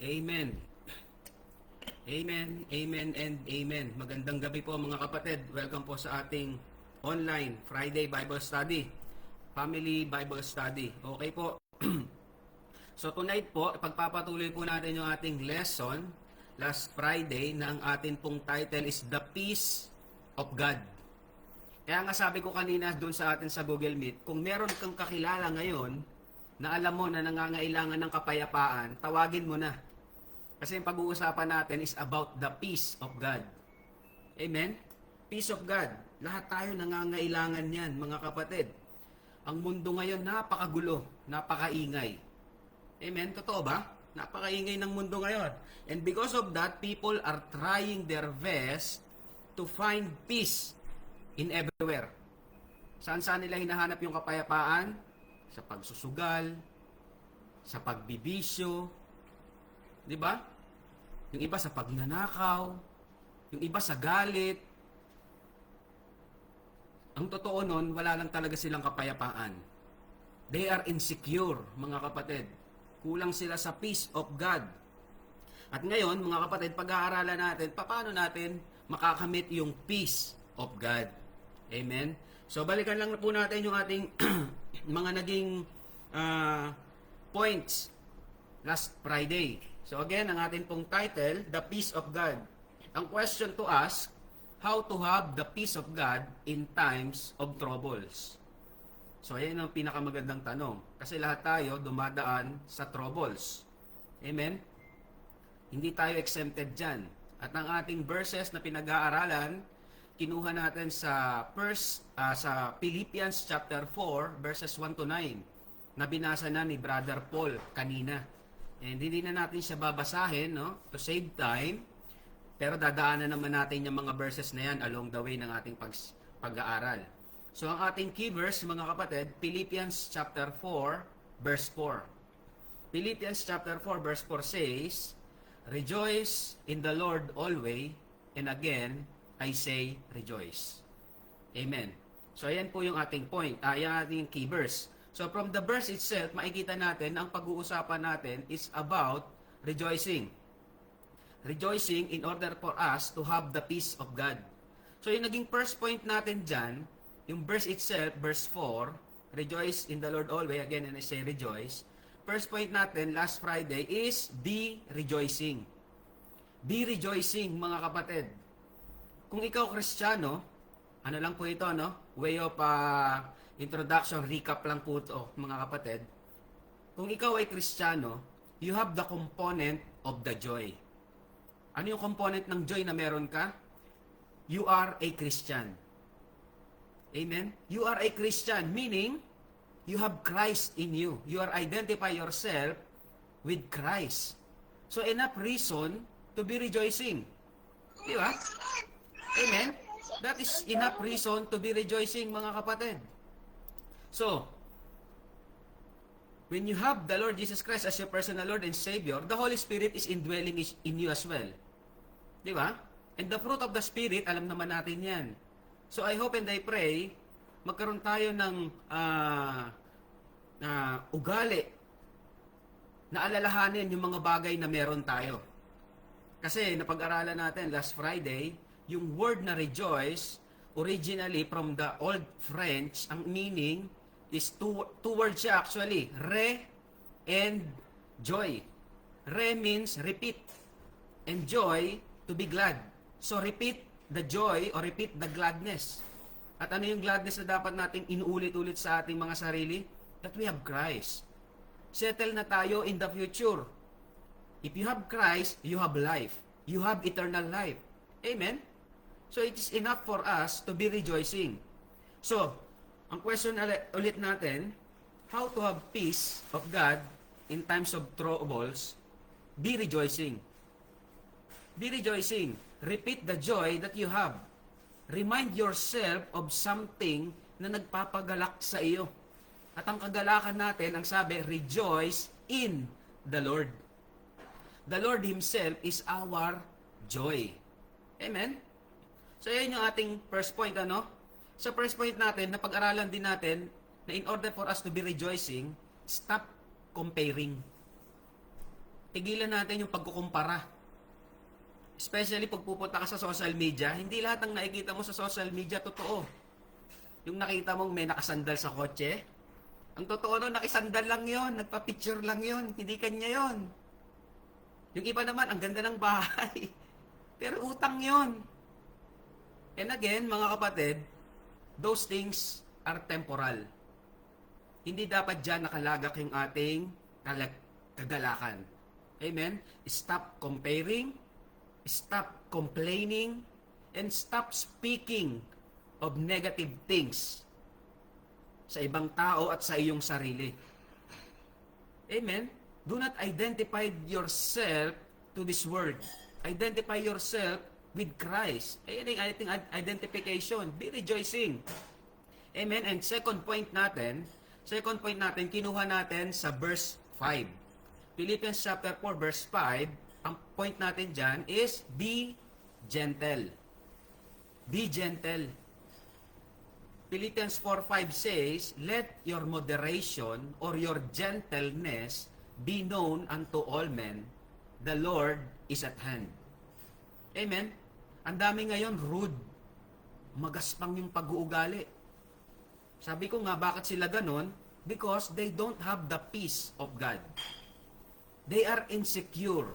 Amen. Amen, amen, and amen. Magandang gabi po mga kapatid. Welcome po sa ating online Friday Bible Study. Family Bible Study. Okay po. So tonight po, pagpapatuloy po natin yung ating lesson last Friday na ang atin pong title is The Peace of God. Kaya nga sabi ko kanina doon sa atin sa Google Meet, kung meron kang kakilala ngayon na alam mo na nangangailangan ng kapayapaan, tawagin mo na. Kasi yung pag-uusapan natin is about the peace of God. Amen? Peace of God. Lahat tayo nangangailangan yan, mga kapatid. Ang mundo ngayon napakagulo, napakaingay. Amen? Totoo ba? Napakaingay ng mundo ngayon. And because of that, people are trying their best to find peace in everywhere. Saan-saan nila hinahanap yung kapayapaan? Sa pagsusugal, sa pagbibisyo, di ba? Yung iba sa pagnanakaw, yung iba sa galit. Ang totoo nun, wala lang talaga silang kapayapaan. They are insecure, mga kapatid. Kulang sila sa peace of God. At ngayon, mga kapatid, pag-aaralan natin, paano natin makakamit yung peace of God. Amen? So, balikan lang po natin yung ating mga naging points last Friday. So again, ang ating pong title, The Peace of God. Ang question to ask, how to have the peace of God in times of troubles. So ayan ang pinakamagandang tanong. Kasi lahat tayo dumadaan sa troubles. Amen? Hindi tayo exempted dyan. At ang ating verses na pinag-aaralan, kinuha natin sa Philippians chapter 4, verses 1 to 9, na binasa na ni Brother Paul kanina. And hindi na natin siya babasahin, no? To save time. Pero dadaanan naman natin yung mga verses na yan along the way ng ating pag-aaral. So ang ating key verse, mga kapatid, Philippians chapter 4, verse 4. Philippians chapter 4, verse 4 says, "Rejoice in the Lord always, and again, I say rejoice." Amen. So ayan po yung ating point, yung ating key verse. So from the verse itself, makikita natin ang pag-uusapan natin is about rejoicing. Rejoicing in order for us to have the peace of God. So yung naging first point natin dyan, yung verse itself, verse 4, rejoice in the Lord always, again and I say rejoice. First point natin last Friday is be rejoicing. Be rejoicing, mga kapatid. Kung ikaw Kristiyano, ano lang po ito, no? Way of introduction, recap lang po ito, mga kapatid. Kung ikaw ay Kristiyano, you have the component of the joy. Ano yung component ng joy na meron ka? You are a Christian. Amen? You are a Christian, meaning, you have Christ in you. You are identify yourself with Christ. So, enough reason to be rejoicing. Di ba? Amen? That is enough reason to be rejoicing, mga kapatid. So, when you have the Lord Jesus Christ as your personal Lord and Savior, the Holy Spirit is indwelling in you as well. Di ba? And the fruit of the Spirit, alam naman natin yan. So, I hope and I pray, magkaroon tayo ng ugali na alalahanin yung mga bagay na meron tayo. Kasi, napag-aralan natin last Friday, yung word na rejoice, originally from the Old French, ang meaning is two words siya actually, re and joy. Re means repeat, and joy, to be glad. So repeat the joy or repeat the gladness. At ano yung gladness na dapat nating inuulit-ulit sa ating mga sarili? That we have Christ. Settle na tayo in the future. If you have Christ, you have life. You have eternal life. Amen? So it is enough for us to be rejoicing. So, ang question ulit natin, how to have peace of God in times of troubles? Be rejoicing. Be rejoicing. Repeat the joy that you have. Remind yourself of something na nagpapagalak sa iyo. At ang kagalakan natin, ang sabi, rejoice in the Lord. The Lord Himself is our joy. Amen? So, yan yung ating first point, ano? Sa first point natin, na pag-aralan din natin, na in order for us to be rejoicing, stop comparing. tigilan natin yung pagkukumpara. Especially pag pupunta ka sa social media, hindi lahat ng nakikita mo sa social media totoo. Yung nakita mong may nakasandal sa kotse, ang totoo nun, nakisandal lang yon, nagpa-picture lang yon, hindi kanya yon. Yung iba naman, ang ganda ng bahay. Pero utang yon. And again, mga kapatid, those things are temporal. Hindi dapat dyan nakalagak yung ating kagalakan. Amen? Stop comparing, stop complaining, and stop speaking of negative things sa ibang tao at sa iyong sarili. Amen? Do not identify yourself to this world. Identify yourself with Christ. Ayan yung ating identification. Be rejoicing. Amen? And second point natin, kinuha natin sa verse 5. Philippians chapter 4, verse 5, ang point natin dyan is, be gentle. Be gentle. Philippians 4:5 says, let your moderation or your gentleness be known unto all men. The Lord is at hand. Amen? Ang dami ngayon rude. Magaspang yung pag-uugali. Sabi ko nga, bakit sila ganon? Because they don't have the peace of God. They are insecure.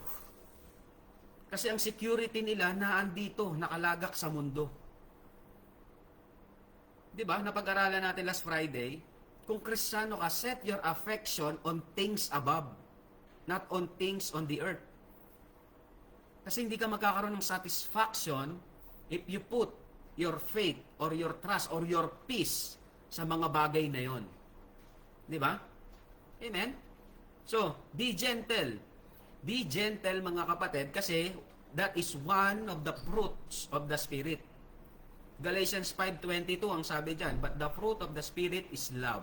Kasi ang security nila naandito, nakalagak sa mundo. Diba? Napag-aralan natin last Friday, kung Kristiyano ka, set your affection on things above, not on things on the earth. Kasi hindi ka magkakaroon ng satisfaction if you put your faith or your trust or your peace sa mga bagay na yon. Diba? Amen? So, be gentle. Be gentle, mga kapatid, kasi that is one of the fruits of the Spirit. Galatians 5:22 ang sabi dyan, but the fruit of the Spirit is love,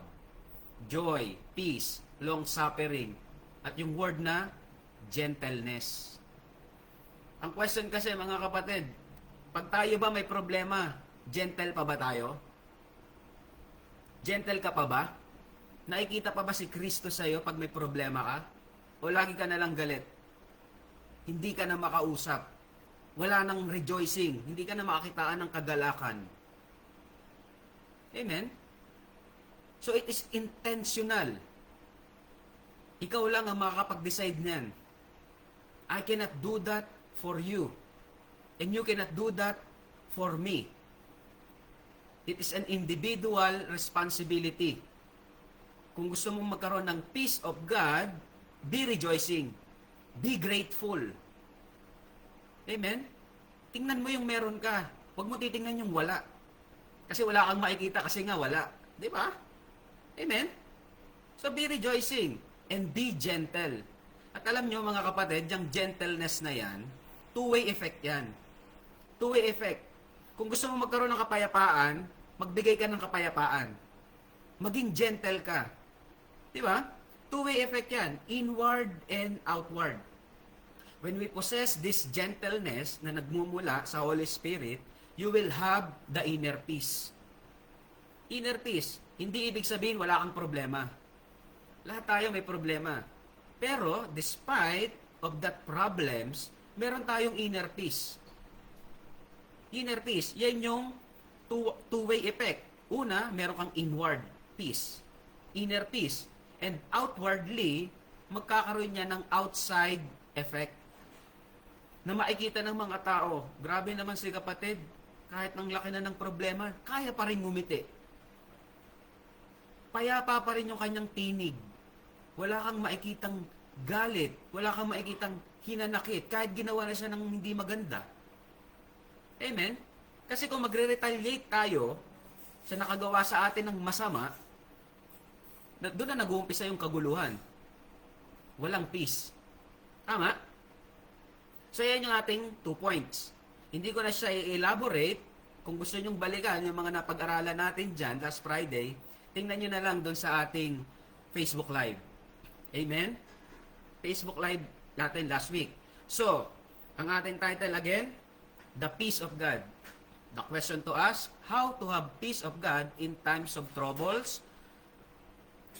joy, peace, long-suffering, at yung word na gentleness. Ang question kasi, mga kapatid, pag tayo ba may problema, gentle pa ba tayo? Gentle ka pa ba? Nakikita pa ba si Kristo sa'yo pag may problema ka? O lagi ka na lang galit? Hindi ka na makausap? Wala nang rejoicing. Hindi ka na makakitaan ng kagalakan. Amen? So it is intentional. Ikaw lang ang makakapag-decide niyan. I cannot do that for you. And you cannot do that for me. It is an individual responsibility. Kung gusto mong magkaroon ng peace of God, be rejoicing. Be grateful. Amen? Tingnan mo yung meron ka. Huwag mo titingnan yung wala. Kasi wala kang makikita kasi nga wala. Di ba? Amen? So be rejoicing and be gentle. At alam nyo mga kapatid, yung gentleness na yan, two-way effect yan. Two-way effect. Kung gusto mo magkaroon ng kapayapaan, magbigay ka ng kapayapaan. Maging gentle ka. Di ba? Two-way effect yan. Inward and outward. When we possess this gentleness na nagmumula sa Holy Spirit, you will have the inner peace. Inner peace, hindi ibig sabihin wala kang problema. Lahat tayo may problema. Pero, despite of that problems, meron tayong inner peace. Inner peace, yan yung two-way effect. Una, meron kang inward peace. Inner peace. And outwardly, magkakaroon niya ng outside effect. Na makikita ng mga tao, grabe naman si kapatid, kahit nang laki na ng problema, kaya pa rin ngumiti. Payapa pa rin yung kanyang tinig. Wala kang makikitang galit, wala kang makikitang hinanakit, kahit ginawa na siya ng hindi maganda. Amen? Kasi kung magre-retaliate tayo sa nakagawa sa atin ng masama, doon na nag-uumpisa yung kaguluhan. Walang peace. Tama? So, yan yung ating 2 points. Hindi ko na siya i-elaborate. Kung gusto nyong balikan yung mga napag-aralan natin dyan last Friday, tingnan nyo na lang doon sa ating Facebook Live. Amen? Facebook Live natin last week. So, ang ating title again, The Peace of God. The question to ask, how to have peace of God in times of troubles?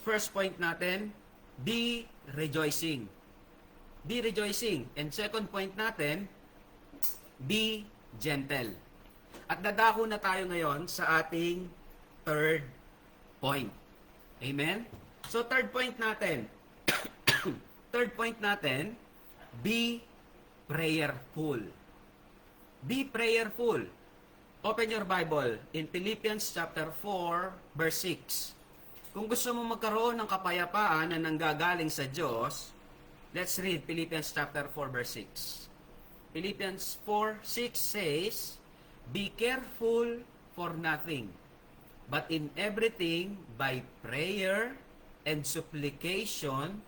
First point natin, be rejoicing. be rejoicing. And second point natin, be gentle. At dadako na tayo ngayon sa ating third point. Amen? So third point natin, be prayerful. Be prayerful. Open your Bible in Philippians chapter 4, verse 6. Kung gusto mo magkaroon ng kapayapaan na nanggagaling sa Diyos, let's read Philippians chapter 4, verse 6. Philippians 4:6 says, be careful for nothing, but in everything by prayer and supplication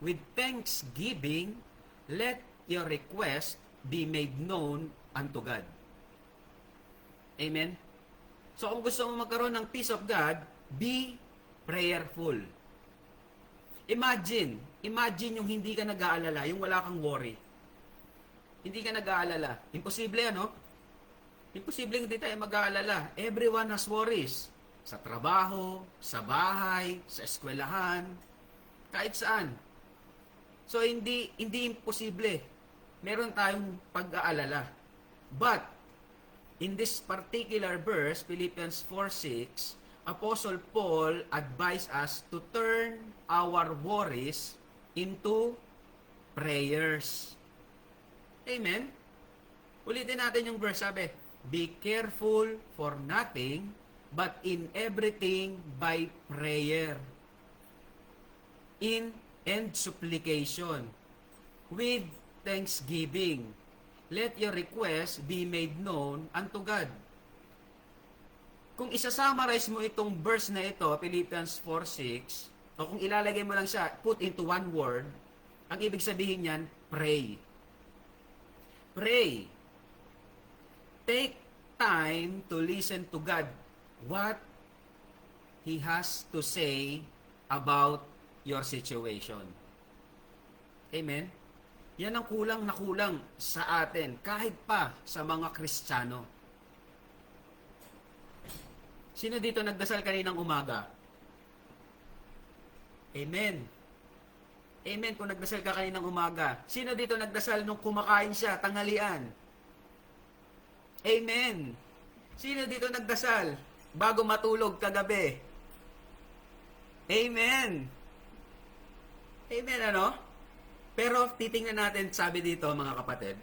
with thanksgiving, let your request be made known unto God. Amen? So kung gusto mo magkaroon ng peace of God, be prayerful. Imagine yung hindi ka nag-aalala, yung wala kang worry. Hindi ka nag-aalala. Imposible ano? Imposible hindi tayo mag-aalala. Everyone has worries. Sa trabaho, sa bahay, sa eskwelahan, kahit saan. So hindi imposible. Meron tayong pag-aalala. But in this particular verse, Philippians 4:6, Apostle Paul advised us to turn our worries into prayers. Amen? Ulitin natin yung verse, sabi, be careful for nothing, but in everything by prayer, and supplication, with thanksgiving, let your request be made known unto God. Kung isa-summarize mo itong verse na ito, Philippians 4:6, o kung ilalagay mo lang siya, put into one word, ang ibig sabihin niyan, pray. Pray. Take time to listen to God. What He has to say about your situation. Amen? Yan ang kulang na kulang sa atin, kahit pa sa mga Kristiyano. Sino dito nagdasal kaninang umaga? Amen. Amen kung nagdasal ka kaninang umaga. Sino dito nagdasal nung kumakain siya, tanghalian? Amen. Sino dito nagdasal bago matulog kagabi? Amen. Amen ano? Pero titingnan natin, sabi dito mga kapatid,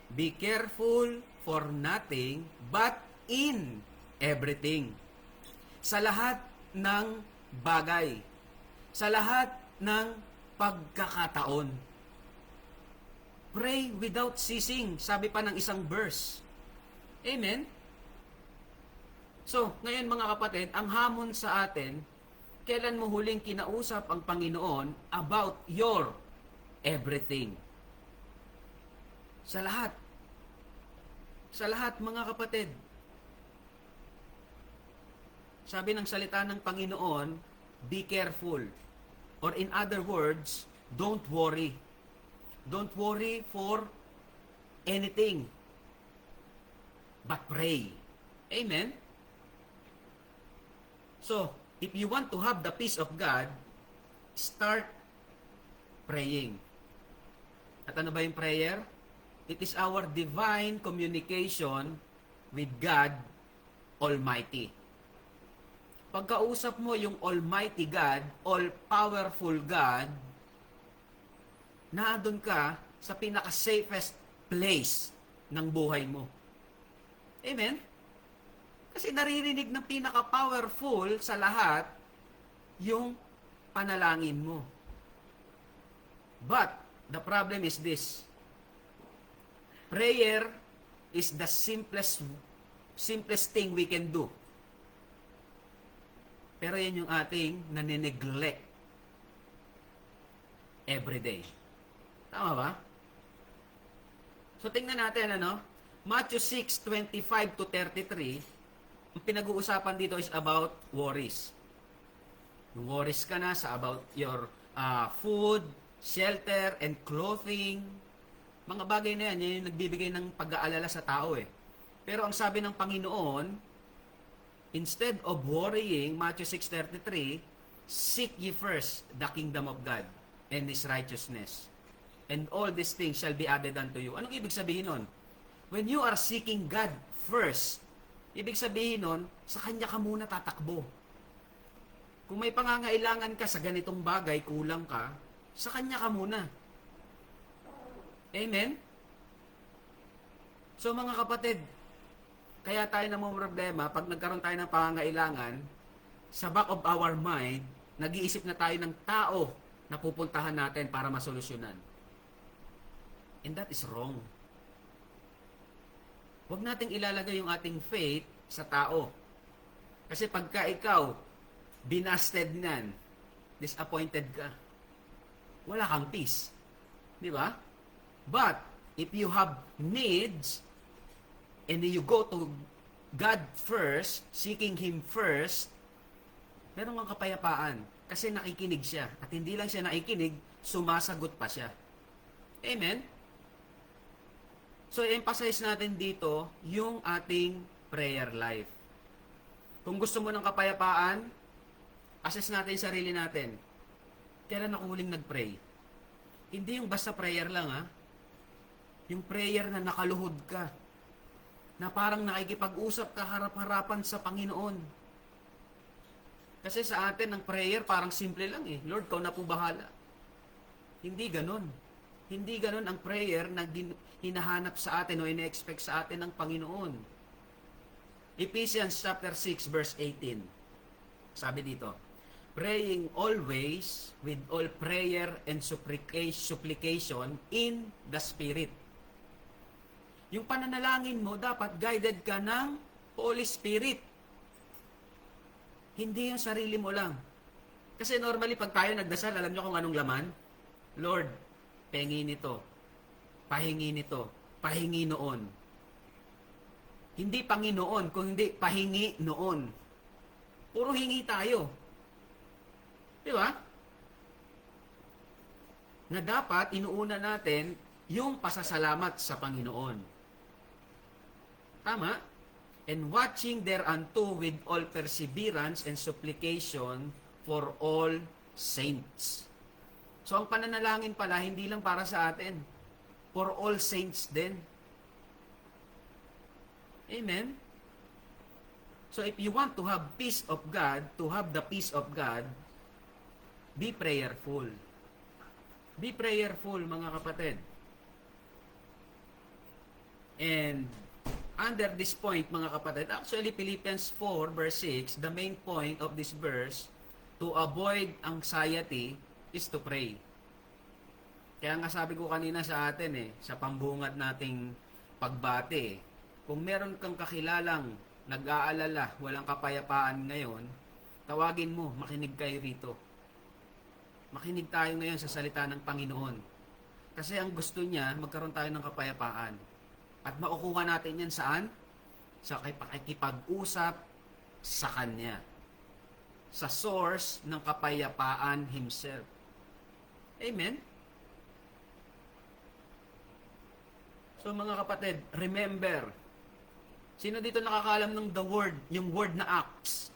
be careful for nothing, but in everything. Sa lahat ng bagay. Sa lahat ng pagkakataon. Pray without ceasing, sabi pa ng isang verse. Amen? So, ngayon mga kapatid, ang hamon sa atin, kailan mo huling kinausap ang Panginoon about your everything? Sa lahat. Sa lahat mga kapatid. Sabi ng salita ng Panginoon, be careful. Or in other words, don't worry. Don't worry for anything. But pray. Amen? So, if you want to have the peace of God, start praying. At ano ba yung prayer? It is our divine communication with God Almighty. Pagkausap mo yung Almighty God, all-powerful God, naandun ka sa pinaka-safest place ng buhay mo. Amen? Kasi naririnig ng pinaka-powerful sa lahat yung panalangin mo. But, the problem is this. Prayer is the simplest thing we can do. Pero yan yung ating nanineglect every day. Tama ba? So, tingnan natin, Matthew 6:25 to 33, ang pinag-uusapan dito is about worries. Yung worries ka na sa about your food, shelter, and clothing. Mga bagay na yan yung nagbibigay ng pag-aalala sa tao eh. Pero ang sabi ng Panginoon, instead of worrying, Matthew 6:33, seek ye first the kingdom of God and His righteousness. and all these things shall be added unto you. Anong ibig sabihin nun? When you are seeking God first, ibig sabihin nun, sa Kanya ka muna tatakbo. Kung may pangangailangan ka sa ganitong bagay, kulang ka, sa Kanya ka muna. Amen? So mga kapatid, kaya tayo namumroblema pag nagkaroon tayo ng pangangailangan, sa back of our mind, nag-iisip na tayo ng tao na pupuntahan natin para masolusyonan. And that is wrong. Huwag nating ilalagay yung ating faith sa tao. Kasi pagka ikaw, binasted nan, disappointed ka, wala kang peace. Di ba? But, if you have needs, and you go to God first, seeking Him first, meron kang kapayapaan. Kasi nakikinig siya. At hindi lang siya nakikinig, sumasagot pa siya. Amen? So, emphasize natin dito yung ating prayer life. Kung gusto mo ng kapayapaan, assess natin yung sarili natin. Kailan ako huling nag-pray? Hindi yung basta prayer lang, ha? Yung prayer na nakaluhod ka. Na parang nakikipag-usap ka harap-harapan sa Panginoon. Kasi sa atin, ang prayer parang simple lang eh. Lord, Kau na po bahala. Hindi ganon. Hindi ganon ang prayer na hinahanap sa atin o ina-expect sa atin ng Panginoon. Ephesians chapter 6 verse 18. Sabi dito, praying always with all prayer and supplication in the Spirit. Yung pananalangin mo, dapat guided ka ng Holy Spirit. Hindi yung sarili mo lang. Kasi normally, pag tayo nagdasal, alam nyo kung anong laman? Lord, pengi nito. Pahingi nito. Pahingi noon. Hindi Panginoon, kung hindi pahingi noon. Puro hingi tayo. Di ba? Na dapat, inuuna natin yung pasasalamat sa Panginoon. Tama? And watching thereunto with all perseverance and supplication for all saints. So, ang pananalangin pala, hindi lang para sa atin. For all saints din. Amen? So, if you want to have peace of God, to have the peace of God, be prayerful. Be prayerful, mga kapatid. And under this point, mga kapatid, actually Philippians 4 verse 6, the main point of this verse, to avoid anxiety is to pray. Kaya nga sabi ko kanina sa atin sa pambungad nating pagbati, kung meron kang kakilalang nag-aalala, walang kapayapaan ngayon, tawagin mo, makinig kayo rito. Makinig tayo ngayon sa salita ng Panginoon. Kasi ang gusto niya, magkaroon tayo ng kapayapaan. At makukuha natin yan saan? Sa pakikipag-usap sa Kanya. Sa source ng kapayapaan Himself. Amen? So mga kapatid, remember, sino dito nakakaalam ng the word, yung word na acts?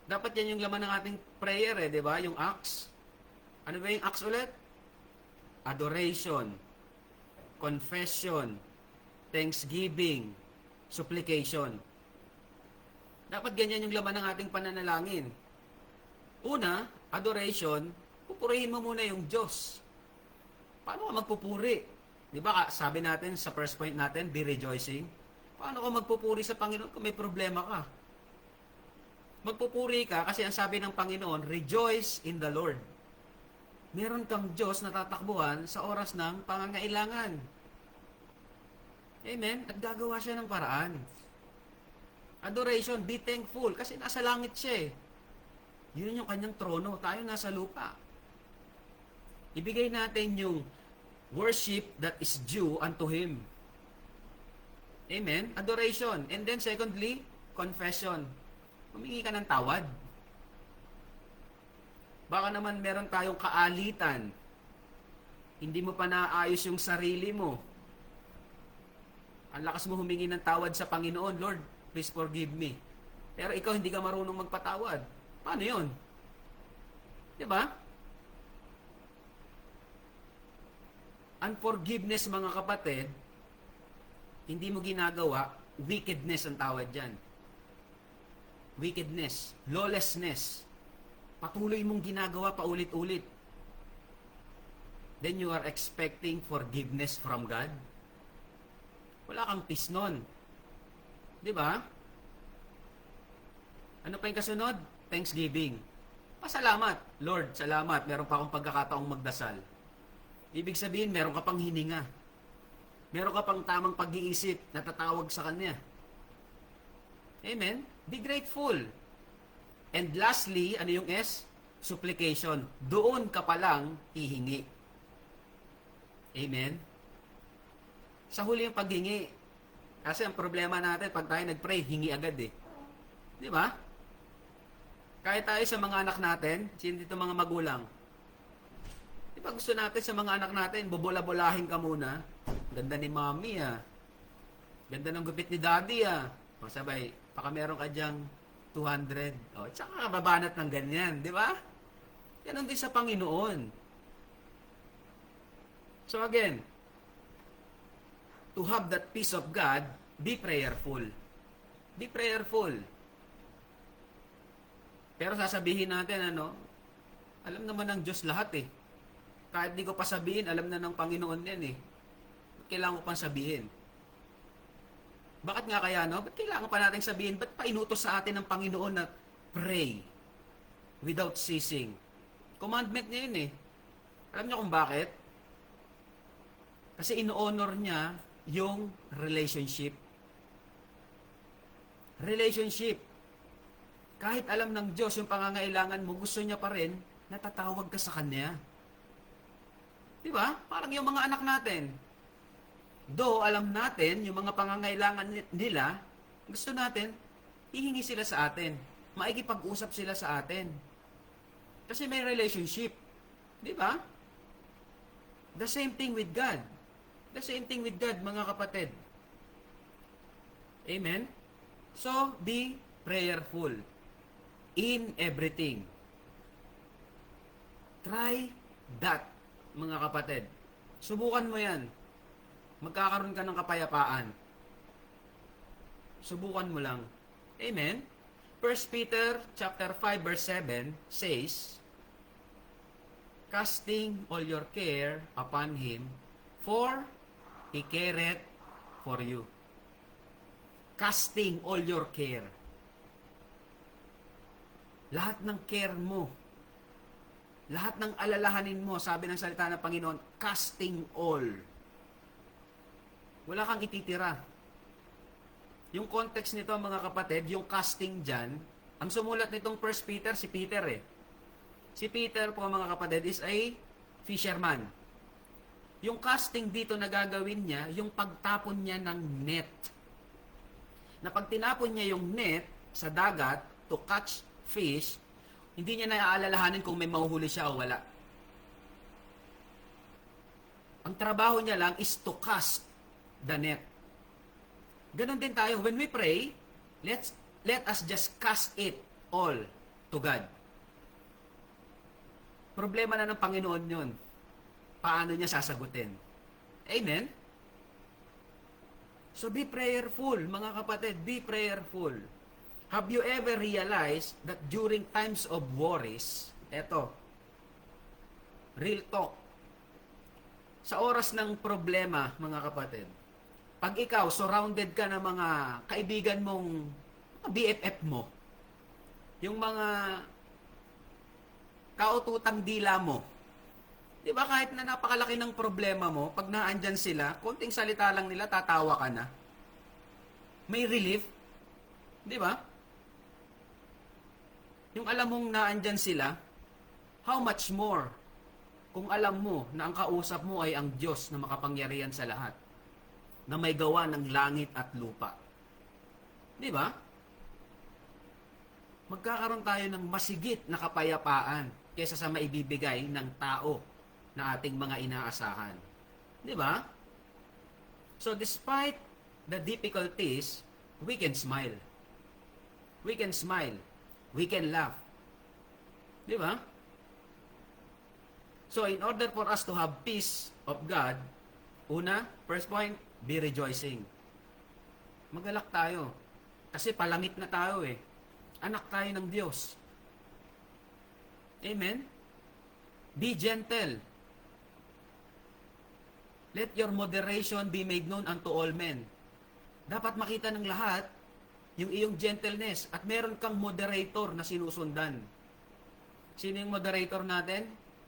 Dapat yan yung laman ng ating prayer di ba? Yung acts. Ano ba yung acts ulit? Adoration, confession, thanksgiving, supplication. Dapat ganyan yung laman ng ating pananalangin. Una, adoration, pupurihin mo muna yung Diyos. Paano ka magpupuri? Di ba sabi natin sa first point natin, be rejoicing? Paano ka magpupuri sa Panginoon kung may problema ka? Magpupuri ka kasi ang sabi ng Panginoon, rejoice in the Lord. Meron kang Diyos na tatakbuhan sa oras ng pangangailangan. Amen? At gagawa siya ng paraan. Adoration, be thankful kasi nasa langit siya Yun yung kanyang trono. Tayo nasa lupa. Ibigay natin yung worship that is due unto Him. Amen? Adoration. And then secondly, confession. Humingi ka ng tawad. Baka naman meron tayong kaalitan. Hindi mo pa naayos yung sarili mo. Ang lakas mo humingi ng tawad sa Panginoon, Lord, please forgive me. Pero ikaw hindi ka marunong magpatawad. Paano yun? Diba? Unforgiveness, mga kapatid, hindi mo ginagawa, wickedness ang tawag dyan. Wickedness, lawlessness. Patuloy mong ginagawa paulit-ulit. Then you are expecting forgiveness from God? Wala kang peace nun. Di ba? Ano pa yung kasunod? Thanksgiving. Pasalamat. Lord, salamat. Meron pa akong pagkakataong magdasal. Ibig sabihin, meron ka pang hininga. Meron ka pang tamang pag-iisip na tatawag sa Kanya. Amen? Be grateful. And lastly, ano yung S? Supplication. Doon ka palang hihingi. Amen? Sa huli yung paghingi. Kasi ang problema natin, pag tayo nag-pray, hingi agad eh. Di ba? Kahit tayo sa mga anak natin, sino dito mga magulang? Di ba gusto natin sa mga anak natin, bubula-bulahin ka muna. Ganda ni mommy ah. Ganda ng gupit ni daddy ah. O sabay, baka meron ka dyang 200. O, tsaka ka babanat ng ganyan, di ba? Ganon din sa Panginoon. So again, to have that peace of God, be prayerful. Be prayerful. Pero sasabihin natin, alam naman ng Diyos lahat eh. Kahit di ko pa sabihin, alam na ng Panginoon yan eh. Ba't kailangan ko pang sabihin? Bakit nga kaya, Ba't kailangan pa natin sabihin? Ba't pa inutos sa atin ng Panginoon na pray without ceasing? Commandment niya yun eh. Alam niyo kung bakit? Kasi ino-honor niya yung relationship. Relationship. Kahit alam ng Diyos yung pangangailangan mo, gusto niya pa rin, natatawag ka sa Kanya. Di ba? Parang yung mga anak natin. Though alam natin yung mga pangangailangan nila, gusto natin, hihingi sila sa atin. Maikipag-usap sila sa atin. Kasi may relationship. Di ba? The same thing with God. The same thing with God, mga kapatid. Amen? So, be prayerful in everything. Try that, mga kapatid. Subukan mo yan. Magkakaroon ka ng kapayapaan. Subukan mo lang. Amen? 1 Peter chapter 5 verse 7 says, casting all your care upon Him, for He careth for you. Casting all your care. Lahat ng care mo, lahat ng alalahanin mo, sabi ng salita ng Panginoon, casting all. Wala kang ititira. Yung context nito, mga kapatid, yung casting dyan, ang sumulat nitong 1 Peter, si Peter eh. Si Peter po, mga kapatid, is a fisherman. Yung casting dito na gagawin niya, yung pagtapon niya ng net. Na pag tinapon niya yung net sa dagat to catch fish, hindi niya naaalalahanin kung may mahuhuli siya o wala. Ang trabaho niya lang is to cast the net. Ganon din tayo. When we pray, let us just cast it all to God. Problema na ng Panginoon yun. Paano niya sasagutin? Amen? So be prayerful, mga kapatid. Be prayerful. Have you ever realized that during times of worries, eto, real talk, sa oras ng problema, mga kapatid, pag ikaw, surrounded ka ng mga kaibigan mong, mga BFF mo, yung mga kaututang dila mo, di ba kahit na napakalaki ng problema mo, pag naandyan sila, konting salita lang nila, tatawa ka na. May relief. Di ba? Yung alam mong naandyan sila, how much more kung alam mo na ang kausap mo ay ang Diyos na makapangyarihan sa lahat, na may gawa ng langit at lupa. Di ba? Magkakaroon tayo ng masigit na kapayapaan kaysa sa maibibigay ng tao na ating mga inaasahan. Di ba? So despite the difficulties, we can smile. We can smile. We can laugh. Di ba? So in order for us to have peace of God, Una, first point, be rejoicing. Magalak tayo. Kasi palangit na tayo eh. Anak tayo ng Diyos. Amen? Be gentle. Let your moderation be made known unto all men. Dapat makita ng lahat yung iyong gentleness at meron kang moderator na sinusundan. Sino yung moderator natin?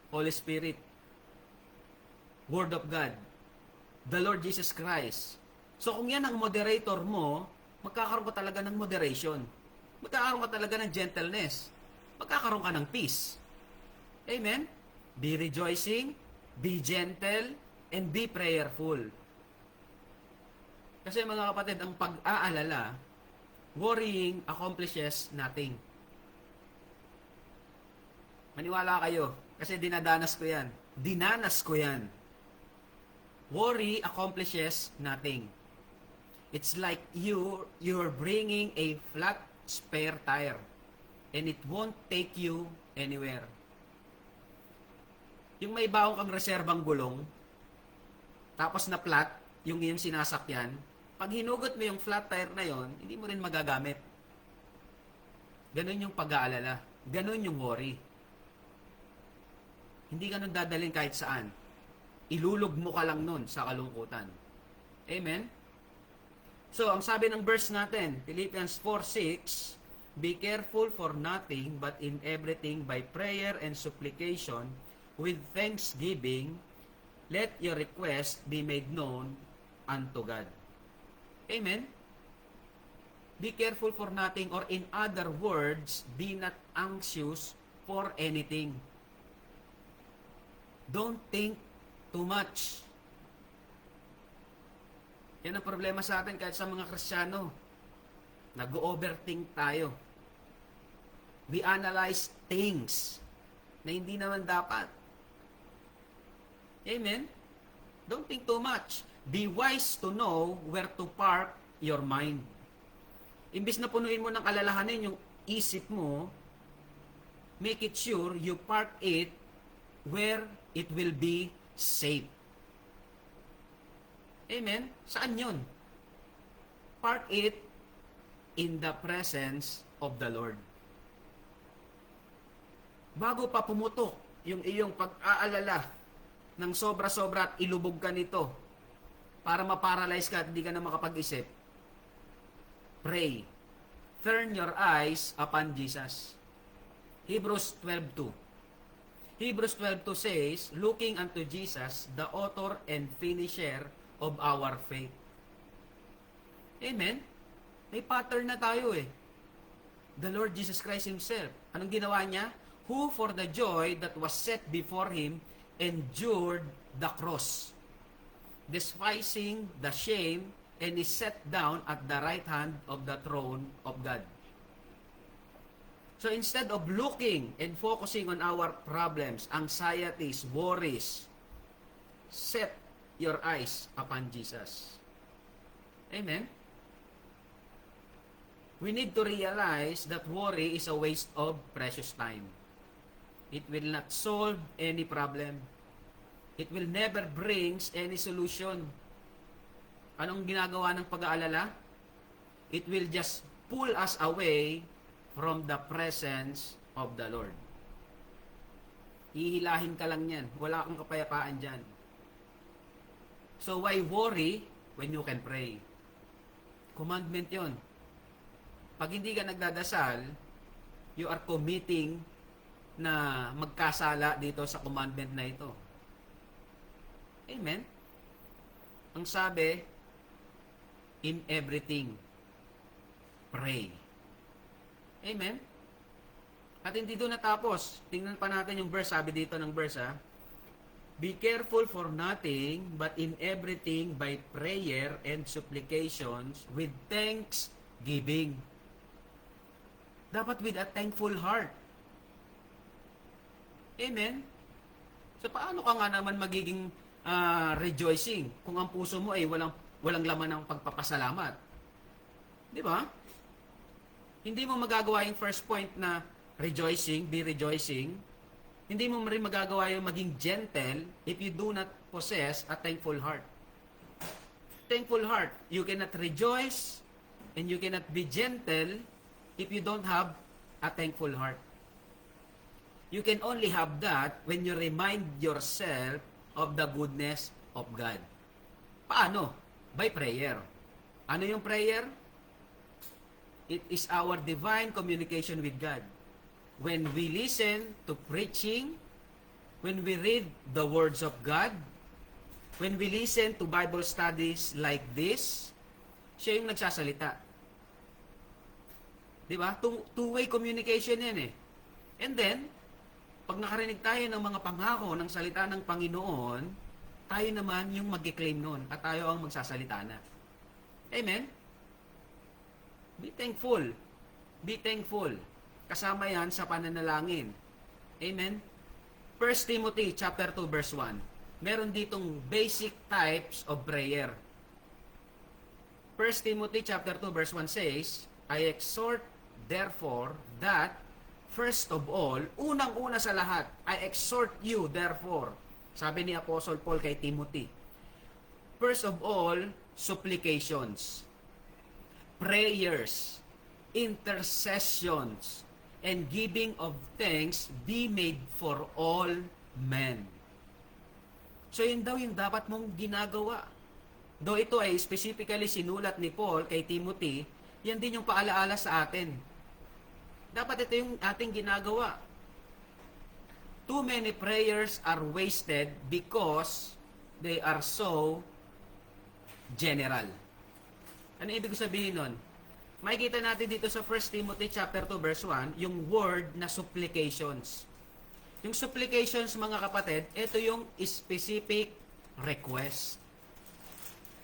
Holy Spirit. Word of God. The Lord Jesus Christ. So kung yan ang moderator mo, magkakaroon ka talaga ng moderation. Magkakaroon ka talaga ng gentleness. Magkakaroon ka ng peace. Amen? Be rejoicing, be gentle, and be prayerful. Kasi mga kapatid, ang pag-aalala, worrying accomplishes nothing. Maniwala kayo, kasi dinadanas ko yan. Dinanas ko yan. Worry accomplishes nothing. It's like you're bringing a flat spare tire and it won't take you anywhere. Yung may baong kang reserbang gulong, tapos na flat, yung iyong sinasakyan, pag hinugot mo yung flat tire na yon, hindi mo rin magagamit. Ganon yung pag-aalala. Ganon yung worry. Hindi ka nun dadalhin kahit saan. Ilulog mo ka lang nun sa kalungkutan. Amen? So, ang sabi ng verse natin, Philippians 4:6, be careful for nothing but in everything by prayer and supplication with thanksgiving, let your request be made known unto God. Amen? Be careful for nothing, or in other words, be not anxious for anything. Don't think too much. Yan ang problema sa atin kahit sa mga Kristiyano. Nag-overthink tayo. We analyze things na hindi naman dapat. Amen? Don't think too much. Be wise to know where to park your mind. Imbis na punuin mo ng alalahanin yung isip mo, make it sure you park it where it will be safe. Amen? Saan yun? Park it in the presence of the Lord. Bago pa pumutok yung iyong pag-aalala ng sobra-sobra at ilubog ka nito para ma-paralyze ka at hindi ka na makapag-isip, pray. Turn your eyes upon Jesus. Hebrews 12:2. Hebrews 12:2 says, looking unto Jesus, the author and finisher of our faith. Amen? May pattern na tayo eh. The Lord Jesus Christ Himself. Anong ginawa niya? Who for the joy that was set before Him endured the cross, despising the shame, and is set down at the right hand of the throne of God. So instead of looking and focusing on our problems, anxieties, worries, set your eyes upon Jesus. Amen? We need to realize that worry is a waste of precious time. It will not solve any problem. It will never brings any solution. Anong ginagawa ng pag-aalala? It will just pull us away from the presence of the Lord. Hihilahin ka lang yan. Wala kang kapayapaan dyan. So why worry when you can pray? Commandment yon. Pag hindi ka nagdadasal, you are committing na magkasala dito sa commandment na ito. Amen? Ang sabi, in everything, pray. Amen? At hindi doon natapos. Tingnan pa natin yung verse. Sabi dito ng verse, be careful for nothing, but in everything by prayer and supplications with thanksgiving. Dapat with a thankful heart. Amen? So paano ka nga naman magiging rejoicing kung ang puso mo ay walang laman ng pagpapasalamat? Di ba? Hindi mo magagawa yung first point na rejoicing, be rejoicing. Hindi mo rin magagawa yung maging gentle if you do not possess a thankful heart. Thankful heart. You cannot rejoice and you cannot be gentle if you don't have a thankful heart. You can only have that when you remind yourself of the goodness of God. Paano? By prayer. Ano yung prayer? It is our divine communication with God. When we listen to preaching, when we read the words of God, when we listen to Bible studies like this, siya yung nagsasalita. Di ba? Two-way communication yan eh. And then, pag nakarinig tayo ng mga pangako ng salita ng Panginoon, tayo naman yung mag-claim nun at tayo ang magsasalita na. Amen? Be thankful. Be thankful. Kasama yan sa pananalangin. Amen? 1 Timothy chapter 2 verse 1. Meron ditong basic types of prayer. 1 Timothy chapter 2 verse 1 says, I exhort therefore that first of all, unang-una sa lahat, I exhort you therefore. Sabi ni Apostle Paul kay Timothy. First of all, supplications, prayers, intercessions, and giving of thanks be made for all men. So yun daw yung dapat mong ginagawa. Though ito ay specifically sinulat ni Paul kay Timothy, yan din yung paalaala sa atin. Dapat ito yung ating ginagawa. Too many prayers are wasted because they are so general. Ano ibig sabihin nun? Makikita natin dito sa 1 Timothy chapter 2 verse 1, yung word na supplications. Yung supplications, mga kapatid, ito yung specific request.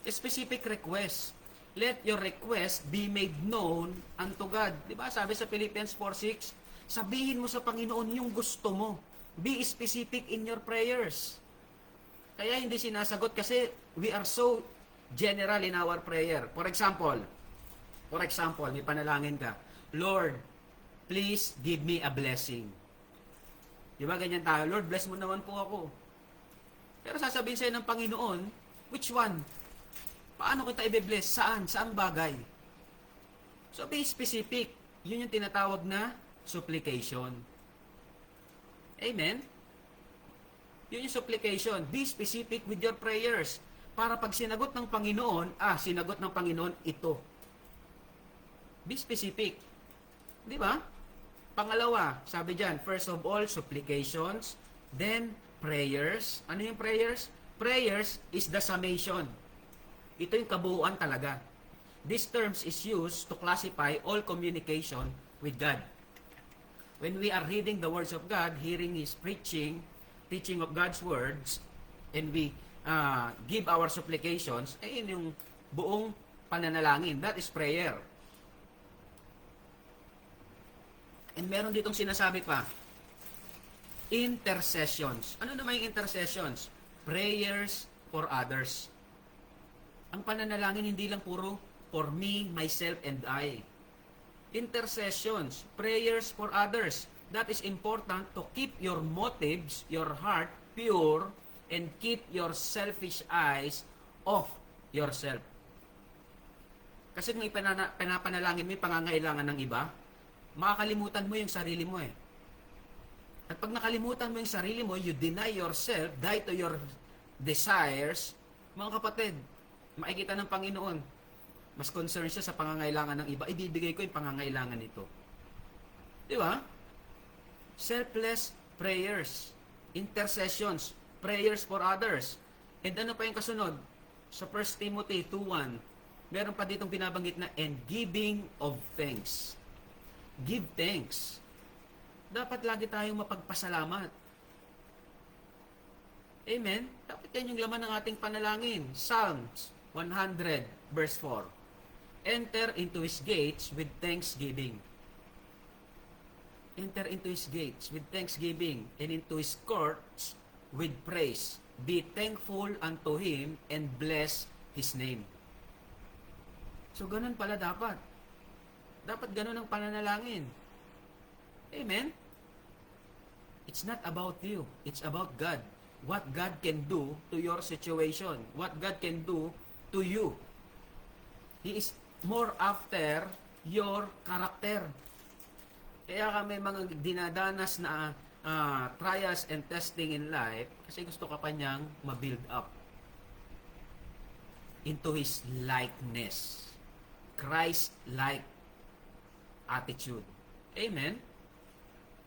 Specific request. Let your request be made known unto God. Diba? Sabi sa Philippians 4:6, sabihin mo sa Panginoon yung gusto mo. Be specific in your prayers. Kaya hindi sinasagot kasi we are so general in our prayer. For example, may panalangin ka, Lord, please give me a blessing. Diba ganyan tayo? Lord, bless mo naman po ako. Pero sasabihin sa'yo ng Panginoon, which one? Paano kita i-bless? Saan? Saang bagay? So be specific. Yun yung tinatawag na supplication. Amen? Yun yung supplication. Be specific with your prayers. Para pag sinagot ng Panginoon, sinagot ng Panginoon ito. Be specific. Di ba? Pangalawa, sabi dyan, first of all, supplications, then prayers. Ano yung prayers? Prayers is the summation. Ito yung kabuuan talaga. This terms is used to classify all communication with God. When we are reading the words of God, hearing His preaching, teaching of God's words, and we give our supplications, yun yung buong pananalangin. That is prayer. And meron ditong sinasabi pa, intercessions. Ano naman yung intercessions? Prayers for others. Ang pananalangin hindi lang puro for me, myself, and I. Intercessions, prayers for others. That is important to keep your motives, your heart pure, and keep your selfish eyes off yourself. Kasi kung pinapanalangin mo yung pangangailangan ng iba, makakalimutan mo yung sarili mo eh. At pag nakalimutan mo yung sarili mo, you deny yourself, die to your desires, mga kapatid, makikita ng Panginoon, mas concerned siya sa pangangailangan ng iba, ibibigay ko yung pangangailangan nito. Di ba? Selfless prayers, intercessions, prayers for others. And ano pa yung kasunod? Sa 1 Timothy 2:1, meron pa ditong binabanggit na, and giving of thanks. Give thanks. Dapat lagi tayong mapagpasalamat. Amen? Dapat yan yung laman ng ating panalangin. Psalms 100 verse 4. Enter into His gates with thanksgiving. Enter into His gates with thanksgiving, and into His courts with praise. Be thankful unto Him and bless His name. So ganun pala dapat. Dapat ganun ang pananalangin. Amen? It's not about you. It's about God. What God can do to your situation. What God can do to you. He is more after your character. Kaya kami mga dinadanas na trials and testing in life kasi gusto ka pa niyang ma-build up into His likeness. Christ-like attitude. Amen?